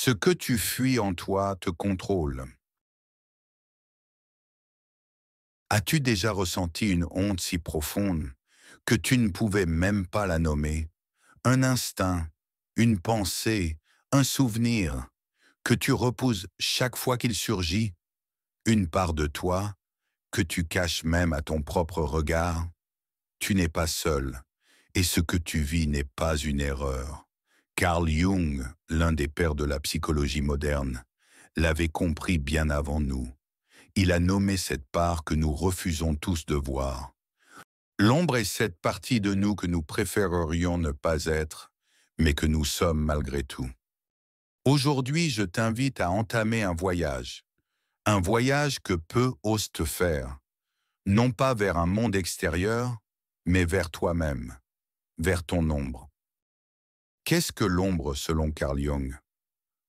Ce que tu fuis en toi te contrôle. As-tu déjà ressenti une honte si profonde que tu ne pouvais même pas la nommer? Un instinct, une pensée, un souvenir que tu repousses chaque fois qu'il surgit? Une part de toi que tu caches même à ton propre regard? Tu n'es pas seul, et ce que tu vis n'est pas une erreur. Carl Jung, l'un des pères de la psychologie moderne, l'avait compris bien avant nous. Il a nommé cette part que nous refusons tous de voir. L'ombre est cette partie de nous que nous préférerions ne pas être, mais que nous sommes malgré tout. Aujourd'hui, je t'invite à entamer un voyage que peu osent te faire, non pas vers un monde extérieur, mais vers toi-même, vers ton ombre. Qu'est-ce que l'ombre selon Carl Jung?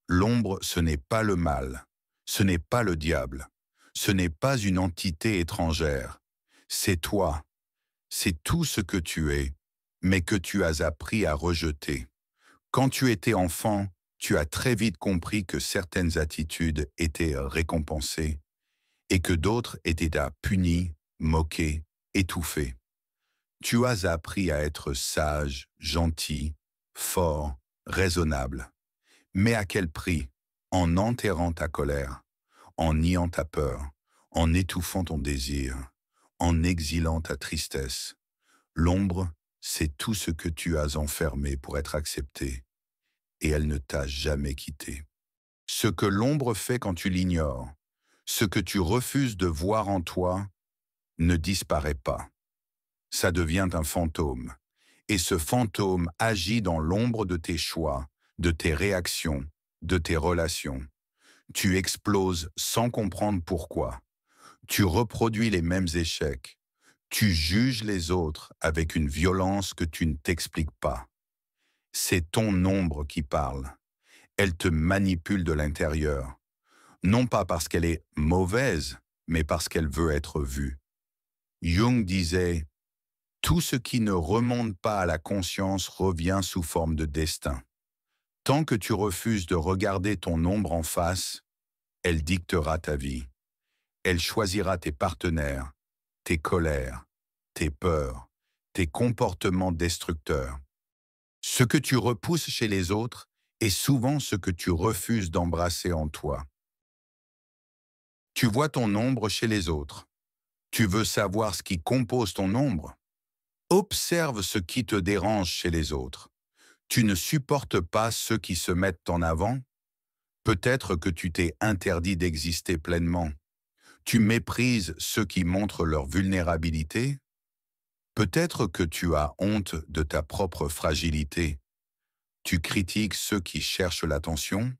L'ombre, ce n'est pas le mal, ce n'est pas le diable, ce n'est pas une entité étrangère. C'est toi, c'est tout ce que tu es, mais que tu as appris à rejeter. Quand tu étais enfant, tu as très vite compris que certaines attitudes étaient récompensées et que d'autres étaient à punies, moquées, étouffées. Tu as appris à être sage, gentil, fort, raisonnable. Mais à quel prix? En enterrant ta colère, en niant ta peur, en étouffant ton désir, en exilant ta tristesse. L'ombre, c'est tout ce que tu as enfermé pour être accepté, et elle ne t'a jamais quitté. Ce que l'ombre fait quand tu l'ignores, ce que tu refuses de voir en toi, ne disparaît pas. Ça devient un fantôme. Et ce fantôme agit dans l'ombre de tes choix, de tes réactions, de tes relations. Tu exploses sans comprendre pourquoi. Tu reproduis les mêmes échecs. Tu juges les autres avec une violence que tu ne t'expliques pas. C'est ton ombre qui parle. Elle te manipule de l'intérieur. Non pas parce qu'elle est mauvaise, mais parce qu'elle veut être vue. Jung disait: tout ce qui ne remonte pas à la conscience revient sous forme de destin. Tant que tu refuses de regarder ton ombre en face, elle dictera ta vie. Elle choisira tes partenaires, tes colères, tes peurs, tes comportements destructeurs. Ce que tu repousses chez les autres est souvent ce que tu refuses d'embrasser en toi. Tu vois ton ombre chez les autres. Tu veux savoir ce qui compose ton ombre? Observe ce qui te dérange chez les autres. Tu ne supportes pas ceux qui se mettent en avant? Peut-être que tu t'es interdit d'exister pleinement. Tu méprises ceux qui montrent leur vulnérabilité? Peut-être que tu as honte de ta propre fragilité. Tu critiques ceux qui cherchent l'attention?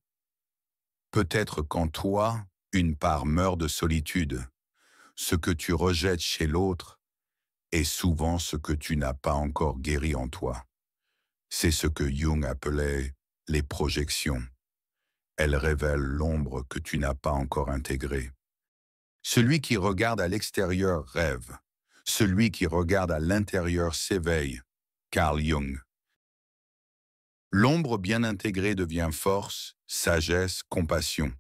Peut-être qu'en toi, une part meurt de solitude. Ce que tu rejettes chez l'autre est souvent ce que tu n'as pas encore guéri en toi. C'est ce que Jung appelait les projections. Elles révèlent l'ombre que tu n'as pas encore intégrée. Celui qui regarde à l'extérieur rêve. Celui qui regarde à l'intérieur s'éveille. Carl Jung. L'ombre bien intégrée devient force, sagesse, compassion.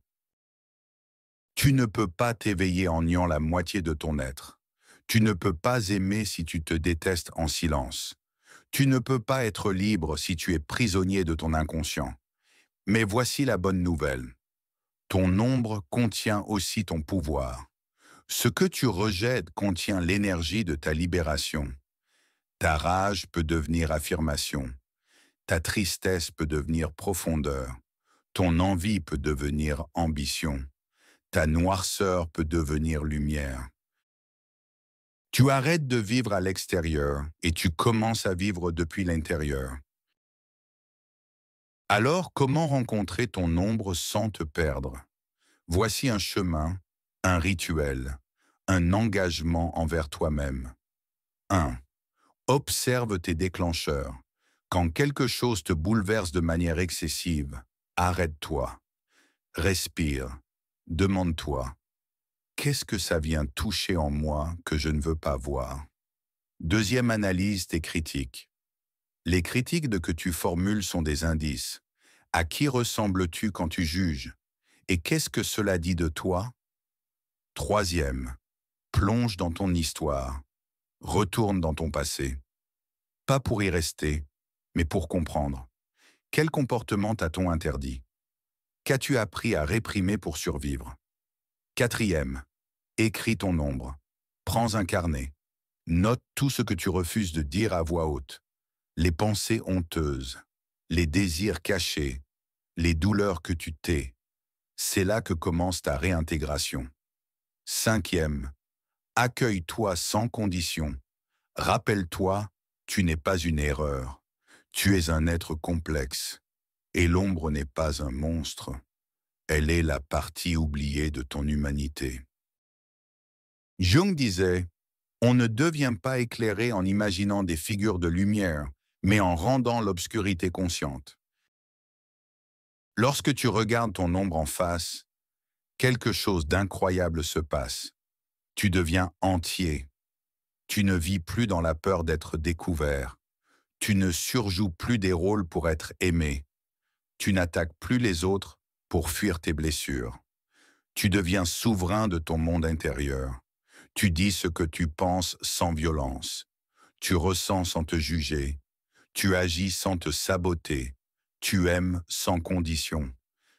Tu ne peux pas t'éveiller en niant la moitié de ton être. Tu ne peux pas aimer si tu te détestes en silence. Tu ne peux pas être libre si tu es prisonnier de ton inconscient. Mais voici la bonne nouvelle. Ton ombre contient aussi ton pouvoir. Ce que tu rejettes contient l'énergie de ta libération. Ta rage peut devenir affirmation. Ta tristesse peut devenir profondeur. Ton envie peut devenir ambition. Ta noirceur peut devenir lumière. Tu arrêtes de vivre à l'extérieur et tu commences à vivre depuis l'intérieur. Alors, comment rencontrer ton ombre sans te perdre? Voici un chemin, un rituel, un engagement envers toi-même. 1. Observe tes déclencheurs. Quand quelque chose te bouleverse de manière excessive, arrête-toi. Respire. Demande-toi: qu'est-ce que ça vient toucher en moi que je ne veux pas voir? Deuxième analyse, tes critiques. Les critiques que tu formules sont des indices. À qui ressembles-tu quand tu juges? Et qu'est-ce que cela dit de toi? Troisième, plonge dans ton histoire. Retourne dans ton passé. Pas pour y rester, mais pour comprendre. Quel comportement t'a-t-on interdit? Qu'as-tu appris à réprimer pour survivre? Quatrième, écris ton ombre. Prends un carnet. Note tout ce que tu refuses de dire à voix haute. Les pensées honteuses, les désirs cachés, les douleurs que tu tais. C'est là que commence ta réintégration. Cinquième, accueille-toi sans condition. Rappelle-toi, tu n'es pas une erreur. Tu es un être complexe. Et l'ombre n'est pas un monstre. Elle est la partie oubliée de ton humanité. Jung disait, on ne devient pas éclairé en imaginant des figures de lumière, mais en rendant l'obscurité consciente. Lorsque tu regardes ton ombre en face, quelque chose d'incroyable se passe. Tu deviens entier. Tu ne vis plus dans la peur d'être découvert. Tu ne surjoues plus des rôles pour être aimé. Tu n'attaques plus les autres pour fuir tes blessures. Tu deviens souverain de ton monde intérieur. Tu dis ce que tu penses sans violence. Tu ressens sans te juger. Tu agis sans te saboter. Tu aimes sans condition.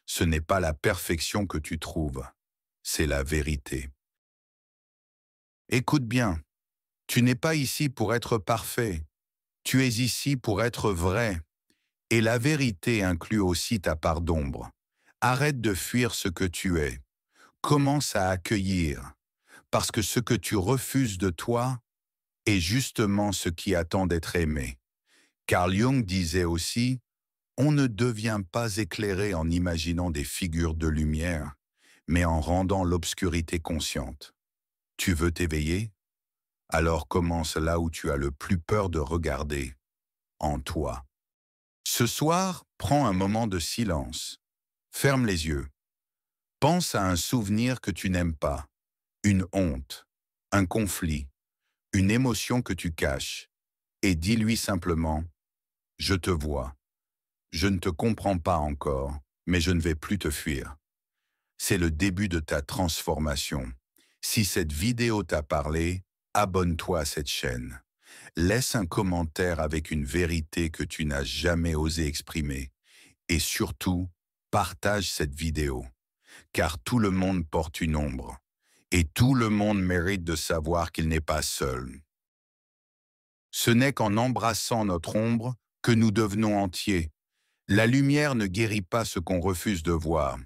Ce n'est pas la perfection que tu trouves, c'est la vérité. Écoute bien, tu n'es pas ici pour être parfait. Tu es ici pour être vrai. Et la vérité inclut aussi ta part d'ombre. Arrête de fuir ce que tu es. Commence à accueillir. Parce que ce que tu refuses de toi est justement ce qui attend d'être aimé. Carl Jung disait aussi, on ne devient pas éclairé en imaginant des figures de lumière, mais en rendant l'obscurité consciente. Tu veux t'éveiller? Alors commence là où tu as le plus peur de regarder, en toi. Ce soir, prends un moment de silence. Ferme les yeux. Pense à un souvenir que tu n'aimes pas, une honte, un conflit, une émotion que tu caches, et dis-lui simplement « Je te vois. Je ne te comprends pas encore, mais je ne vais plus te fuir. » C'est le début de ta transformation. Si cette vidéo t'a parlé, abonne-toi à cette chaîne. Laisse un commentaire avec une vérité que tu n'as jamais osé exprimer. Et surtout, partage cette vidéo. Car tout le monde porte une ombre. Et tout le monde mérite de savoir qu'il n'est pas seul. Ce n'est qu'en embrassant notre ombre que nous devenons entiers. La lumière ne guérit pas ce qu'on refuse de voir.